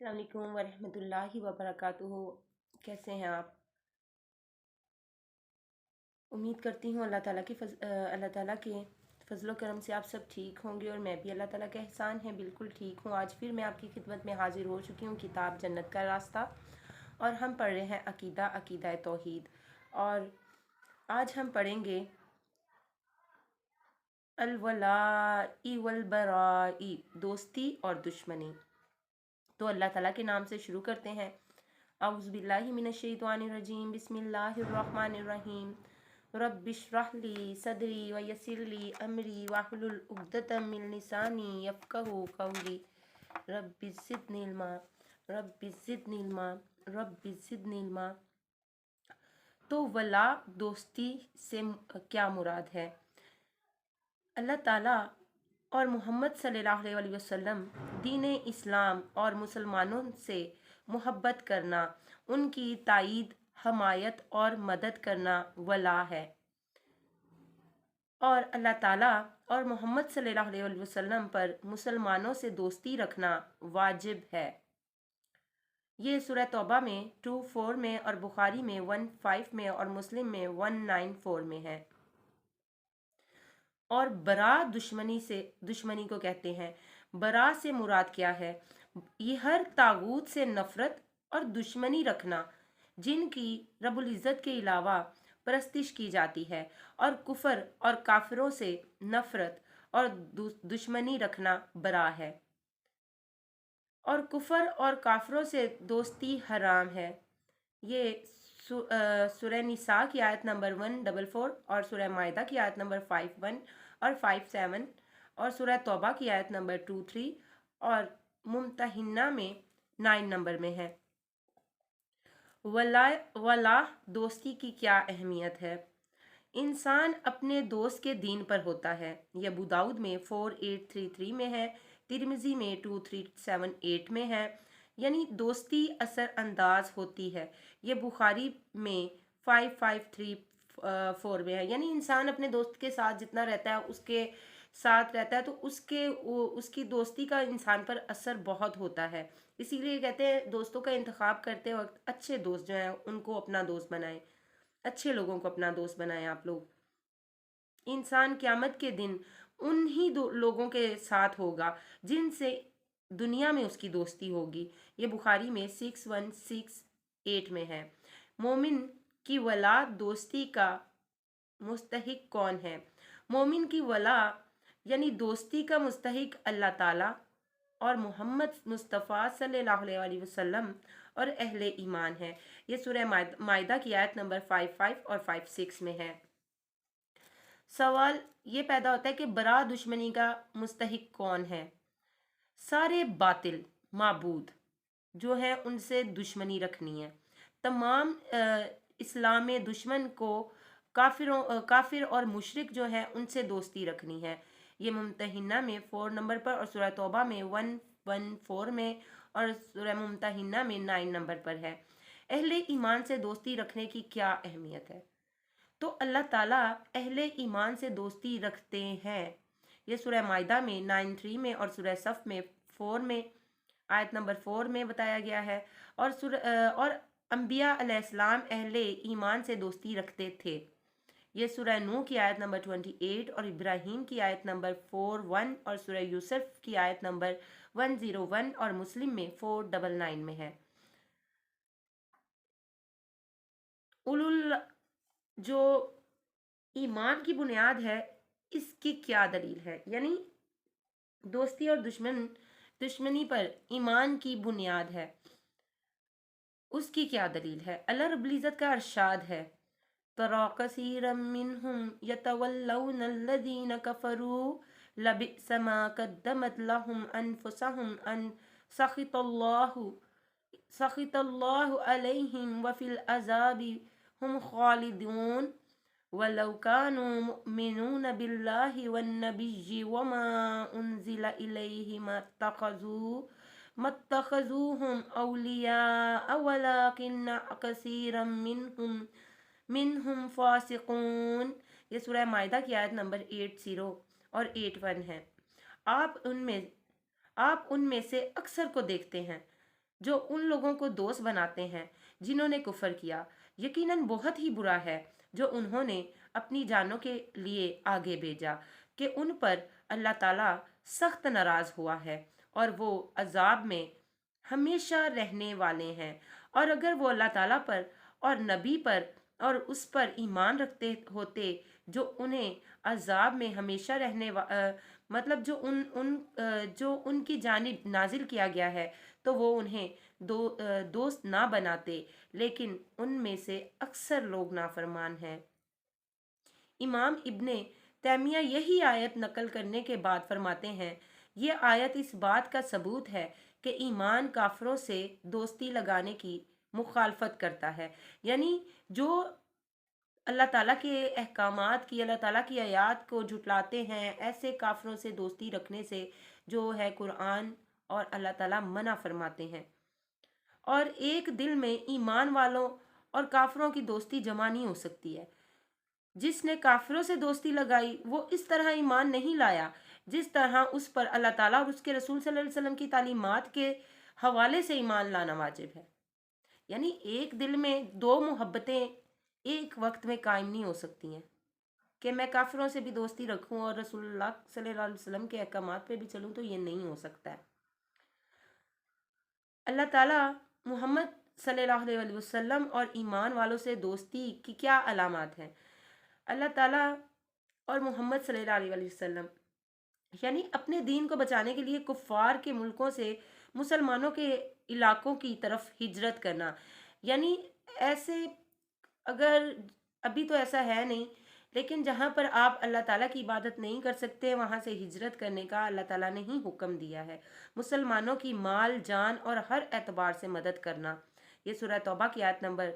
السلام علیکم ورحمۃ اللہ وبرکاتہ۔ کیسے ہیں آپ؟ امید کرتی ہوں اللہ تعالیٰ کے فضل و کرم سے آپ سب ٹھیک ہوں گے، اور میں بھی اللہ تعالیٰ کا احسان ہے بالکل ٹھیک ہوں۔ آج پھر میں آپ کی خدمت میں حاضر ہو چکی ہوں کتاب جنت کا راستہ، اور ہم پڑھ رہے ہیں عقیدہ توحید، اور آج ہم پڑھیں گے الولاء والبراء، دوستی اور دشمنی۔ تو اللہ تعالیٰ کے نام سے شروع کرتے ہیں۔ اعوذ باللہ من الشیطان الرجیم، بسم اللہ الرحمن الرحیم۔ رب اشرح لی صدری ویسر لی امری واحلل عقدۃ من لسانی یفقہوا قولی۔ رب زدنی علما، رب زدنی علما، رب زدنی علما۔ تو ولا، دوستی سے کیا مراد ہے؟ اللہ تعالیٰ اور محمد صلی اللہ علیہ وسلم، دین اسلام اور مسلمانوں سے محبت کرنا، ان کی تائید، حمایت اور مدد کرنا ولا ہے، اور اللہ تعالیٰ اور محمد صلی اللہ علیہ وسلم پر مسلمانوں سے دوستی رکھنا واجب ہے۔ یہ سورہ توبہ میں 2:4 میں، اور بخاری میں 1:5 میں، اور مسلم میں 1:9-4 میں ہے۔ اور برا، دشمنی کو کہتے ہیں۔ برا سے مراد کیا ہے؟ یہ ہر طاغوت سے نفرت اور دشمنی رکھنا جن کی رب العزت کے علاوہ پرستش کی جاتی ہے، اور کفر اور کافروں سے نفرت اور دشمنی رکھنا برا ہے، اور کفر اور کافروں سے دوستی حرام ہے۔ یہ سورہ نساء کی آیت نمبر 144، اور سورہ مائدہ کی آیت نمبر 5:1 اور 5:7، اور سورہ توبہ کی آیت نمبر 2:3، اور ممتحنہ میں 9 نمبر میں ہے۔ ولا، دوستی کی کیا اہمیت ہے؟ انسان اپنے دوست کے دین پر ہوتا ہے۔ یہ ابو داؤد میں 4833 میں ہے، ترمذی میں 2378 میں ہے، یعنی دوستی اثر انداز ہوتی ہے۔ یہ بخاری میں 5534 میں ہے، یعنی انسان اپنے دوست کے ساتھ جتنا رہتا ہے، اس کے ساتھ رہتا ہے، تو اس کی دوستی کا انسان پر اثر بہت ہوتا ہے۔ اسی لیے کہتے ہیں دوستوں کا انتخاب کرتے وقت اچھے دوست جو ہیں ان کو اپنا دوست بنائیں، اچھے لوگوں کو اپنا دوست بنائیں آپ لوگ۔ انسان قیامت کے دن انہی لوگوں کے ساتھ ہوگا جن سے دنیا میں اس کی دوستی ہوگی۔ یہ بخاری میں 6168 میں ہے۔ مومن کی ولا، دوستی کا مستحق کون ہے؟ مومن کی ولا یعنی دوستی کا مستحق اللہ تعالیٰ اور محمد مصطفیٰ صلی اللہ علیہ وسلم اور اہل ایمان ہے۔ یہ سورہ مائدہ کی آیت نمبر 5:5 اور 5:6 میں ہے۔ سوال یہ پیدا ہوتا ہے کہ برا، دشمنی کا مستحق کون ہے؟ سارے باطل معبود جو ہیں ان سے دشمنی رکھنی ہے۔ تمام اسلام دشمن کو کافر اور مشرک جو ہیں ان سے دوستی رکھنی ہے۔ یہ ممتحنہ میں 4 نمبر پر، اور سورہ توبہ میں 1:14 میں، اور سورہ ممتحنہ میں 9 نمبر پر ہے۔ اہل ایمان سے دوستی رکھنے کی کیا اہمیت ہے؟ تو اللہ تعالیٰ اہل ایمان سے دوستی رکھتے ہیں۔ یہ سورہ مائدہ میں 9:3 میں، اور سورہ صف میں 4 میں، آیت نمبر 4 میں بتایا گیا ہے۔ اور انبیاء علیہ السلام اہل ایمان سے دوستی رکھتے تھے۔ یہ سورہ نوح کی آیت نمبر 28، اور ابراہیم کی آیت نمبر 4:1، اور سورہ یوسف کی آیت نمبر 1:01، اور مسلم میں 4:99 میں ہے۔ جو ایمان کی بنیاد ہے، اس کی کیا دلیل ہے؟ یعنی دوستی اور دشمنی پر ایمان کی بنیاد ہے، اس کی کیا دلیل ہے؟ اللہ رب العزت کا ارشاد ہے، تَرَى كَثِيرًا مِّنْهُمْ يَتَوَلَّوْنَ الَّذِينَ كَفَرُوا لَبِئْسَ مَا قَدَّمَتْ لَهُمْ أَنفُسُهُمْ أَنْ سَخِطَ اللَّهُ عَلَيْهِمْ وَفِي الْعَذَابِ هُمْ خَالِدُونَ وَلَوْ كَانُوا مُؤْمِنِينَ بِاللَّهِ وَالنَّبِيِّ وَمَا أُنزِلَ إِلَيْهِ مَا اتَّخَذُوهُمْ أَوْلِيَاءَ وَلَكِنَّ كَثِيرًا مِّنْهُمْ فَاسِقُونَ۔ یہ سورہ مائدہ کی آیت نمبر 80 اور 81 ہے۔ آپ ان میں سے اکثر کو دیکھتے ہیں جو ان لوگوں کو دوست بناتے ہیں جنہوں نے کفر کیا، یقیناً بہت ہی برا ہے جو انہوں نے اپنی جانوں کے لیے آگے بھیجا کہ ان پر اللہ تعالیٰ سخت ناراض ہوا ہے اور وہ عذاب میں ہمیشہ رہنے والے ہیں۔ اور اگر وہ اللہ تعالیٰ پر اور نبی پر اور اس پر ایمان رکھتے ہوتے جو انہیں عذاب میں ہمیشہ مطلب جو ان کی جانب نازل کیا گیا ہے، تو وہ انہیں دوست نہ بناتے، لیکن ان میں سے اکثر لوگ نافرمان ہیں۔ امام ابن تیمیہ یہی آیت نقل کرنے کے بعد فرماتے ہیں، یہ آیت اس بات کا ثبوت ہے کہ ایمان کافروں سے دوستی لگانے کی مخالفت کرتا ہے۔ یعنی جو اللہ تعالیٰ کے احکامات کی، اللہ تعالیٰ کی آیات کو جھٹلاتے ہیں، ایسے کافروں سے دوستی رکھنے سے جو ہے قرآن اور اللہ تعالیٰ منع فرماتے ہیں۔ اور ایک دل میں ایمان والوں اور کافروں کی دوستی جمع نہیں ہو سکتی ہے۔ جس نے کافروں سے دوستی لگائی وہ اس طرح ایمان نہیں لایا جس طرح اس پر اللہ تعالیٰ اور اس کے رسول صلی اللہ علیہ وسلم کی تعلیمات کے حوالے سے ایمان لانا واجب ہے۔ یعنی ایک دل میں دو محبتیں ایک وقت میں قائم نہیں ہو سکتی ہیں کہ میں کافروں سے بھی دوستی رکھوں اور رسول اللہ صلی اللہ علیہ وسلم کے احکامات پہ بھی چلوں، تو یہ نہیں ہو سکتا ہے۔ اللہ تعالیٰ محمد صلی اللہ علیہ وسلم اور ایمان والوں سے دوستی کی کیا علامات ہیں؟ اللہ تعالیٰ اور محمد صلی اللہ علیہ وسلم یعنی اپنے دین کو بچانے کے لیے کفار کے ملکوں سے مسلمانوں کے علاقوں کی طرف ہجرت کرنا، یعنی ایسے اگر ابھی تو ایسا ہے نہیں، لیکن جہاں پر آپ اللہ تعالیٰ کی عبادت نہیں کر سکتے وہاں سے ہجرت کرنے کا اللہ تعالیٰ نے ہی حکم دیا ہے۔ مسلمانوں کی مال جان اور ہر اعتبار سے مدد کرنا، یہ سورہ توبہ کی آیت نمبر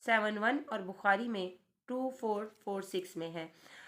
71 اور بخاری میں 2446 میں ہے۔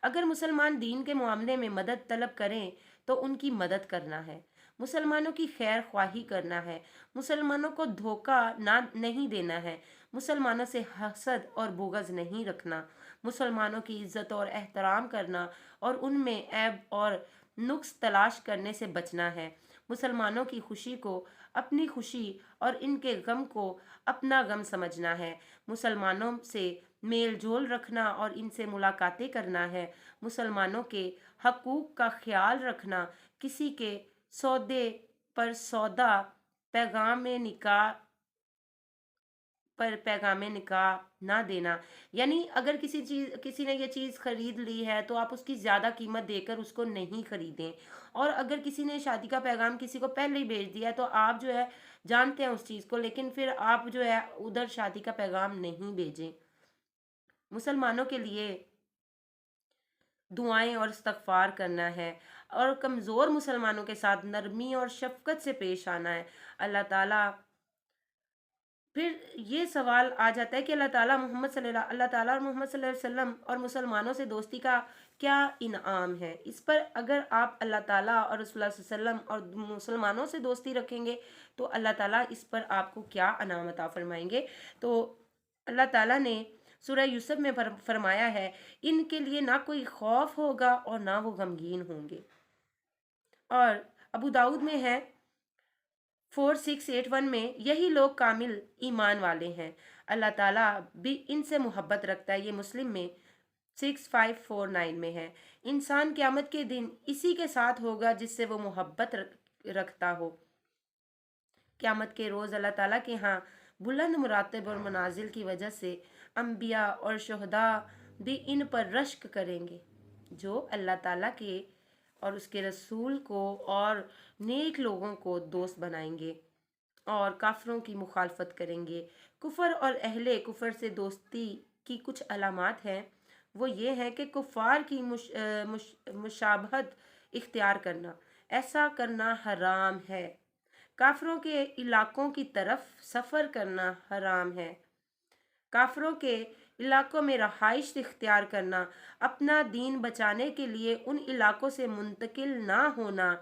اگر مسلمان دین کے معاملے میں مدد طلب کریں تو ان کی مدد کرنا ہے، مسلمانوں کی خیر خواہی کرنا ہے، مسلمانوں کو دھوکہ نہیں دینا ہے، مسلمانوں سے حسد اور بغض نہیں رکھنا، مسلمانوں کی عزت اور احترام کرنا اور ان میں عیب اور نقص تلاش کرنے سے بچنا ہے، مسلمانوں کی خوشی کو اپنی خوشی اور ان کے غم کو اپنا غم سمجھنا ہے، مسلمانوں سے میل جول رکھنا اور ان سے ملاقاتیں کرنا ہے، مسلمانوں کے حقوق کا خیال رکھنا، کسی کے سودے پر سودا، پیغام نکاح پر پیغام نکاح نہ دینا، یعنی اگر کسی نے یہ چیز خرید لی ہے تو آپ اس کی زیادہ قیمت دے کر اس کو نہیں خریدیں، اور اگر کسی نے شادی کا پیغام کسی کو پہلے ہی بھیج دیا ہے تو آپ جو ہے جانتے ہیں اس چیز کو، لیکن پھر آپ جو ہے ادھر شادی کا پیغام نہیں بھیجیں۔ مسلمانوں کے لیے دعائیں اور استغفار کرنا ہے اور کمزور مسلمانوں کے ساتھ نرمی اور شفقت سے پیش آنا ہے۔ اللہ تعالیٰ پھر یہ سوال آ جاتا ہے کہ اللہ تعالیٰ اور محمد صلی اللہ علیہ وسلم اور مسلمانوں سے دوستی کا کیا انعام ہے؟ اس پر اگر آپ اللہ تعالیٰ اور رسول اللہ صلی اللہ علیہ وسلم اور مسلمانوں سے دوستی رکھیں گے تو اللہ تعالیٰ اس پر آپ کو کیا انعام عطا فرمائیں گے؟ تو اللہ تعالیٰ نے سورہ یوسف میں فرمایا ہے، ان کے لیے نہ کوئی خوف ہوگا اور نہ وہ غمگین ہوں گے۔ اور ابو داؤد میں ہے 4681 میں، یہی لوگ کامل ایمان والے ہیں، اللہ تعالیٰ بھی ان سے محبت رکھتا ہے، یہ مسلم میں 6549 میں ہے۔ انسان قیامت کے دن اسی کے ساتھ ہوگا جس سے وہ محبت رکھتا ہو۔ قیامت کے روز اللہ تعالیٰ کے ہاں بلند مراتب اور منازل کی وجہ سے انبیاء اور شہداء بھی ان پر رشک کریں گے، جو اللہ تعالیٰ کے اور اس کے رسول کو اور نیک لوگوں کو دوست بنائیں گے اور کافروں کی مخالفت کریں گے۔ کفر اور اہل کفر سے دوستی کی کچھ علامات ہیں، وہ یہ ہیں کہ کفار کی مشابہت اختیار کرنا، ایسا کرنا حرام ہے، کافروں کے علاقوں کی طرف سفر کرنا حرام ہے، کافروں کے علاقوں میں رہائش اختیار کرنا، اپنا دین بچانے کے لیے ان علاقوں سے منتقل نہ ہونا،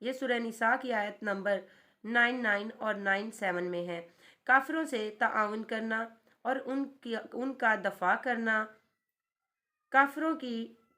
یہ سورہ نساء کی آیت نمبر 99 اور 97 میں ہے، کافروں سے تعاون کرنا اور ان کا دفاع کرنا، کافروں کی